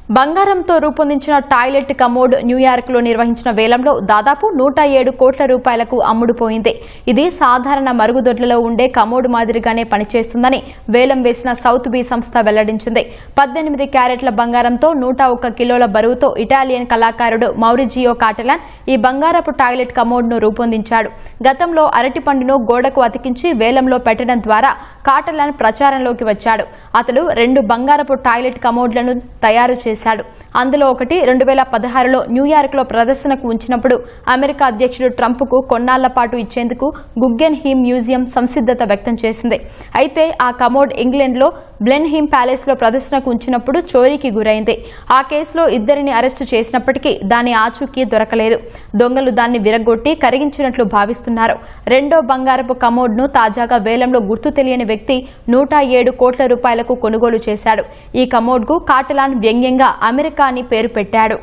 బంగారంతో రూపొందించిన toilet commode న్యూయార్క్లో నిర్వహించిన వేలంలో దాదాపు 107 కోట్ల రూపాయలకు అమ్ముడుపోయింది. ఇది సాధారణ మరుగుదొడ్లలో ఉండే కమోడ్ మాదిరిగానే పనిచేస్తుందని వేలం వేసిన సౌత్ బీ సంస్థ వెల్లడించింది. 18 క్యారెట్ల బంగారంతో 101 కిలోల బరువుతో ఇటాలియన్ కళాకారుడు మౌరిజియో కాటెలాన్ ఈ బంగారపు టాయిలెట్ కమోడ్ను రూపొందించాడు. గతంలో అరటిపండును గోడకు అతికించి వేలంలో పెట్టడం ద్వారా కాటెలాన్ ప్రచారంలోకి వచ్చాడు. అతడు 2 బంగారపు టాయిలెట్ కమోడ్లను తయారు చేశాడు. అందులో ఒకటి 2016లో న్యూయార్క్లో ప్రదర్శనకు ఉంచినప్పుడు అమెరికా అధ్యక్షుడు ట్రంప్కు కొన్నాళ్ల పాటు ఇచ్చేందుకు గుగ్గెన్హీమ్ మ్యూజియం సంసిద్ధత వ్యక్తం చేసింది. అయితే ఆ కమోడ్ ఇంగ్లాండ్లో బ్లెన్హీమ్ ప్యాలెస్లో ప్రదర్శనకు ఉంచినప్పుడు చోరీకి గురైంది. ఆ కేసులో 2 అరెస్టు చేసినప్పటికీ దాని ఆచూకీ దొరకలేదు. దొంగలు దాన్ని విరగొట్టి కరిగించినట్లు భావిస్తున్నారు. రెండో బంగారపు కమోడ్ను తాజాగా వేలంలో గుర్తు తెలియని వ్యక్తి 107 కోట్ల రూపాయలకు కొనుగోలు చేశాడు. ఈ కమోడ్కు కాటెలాన్ వ్యంగ్యంగా అమెరికా అని పేరు పెట్టాడు.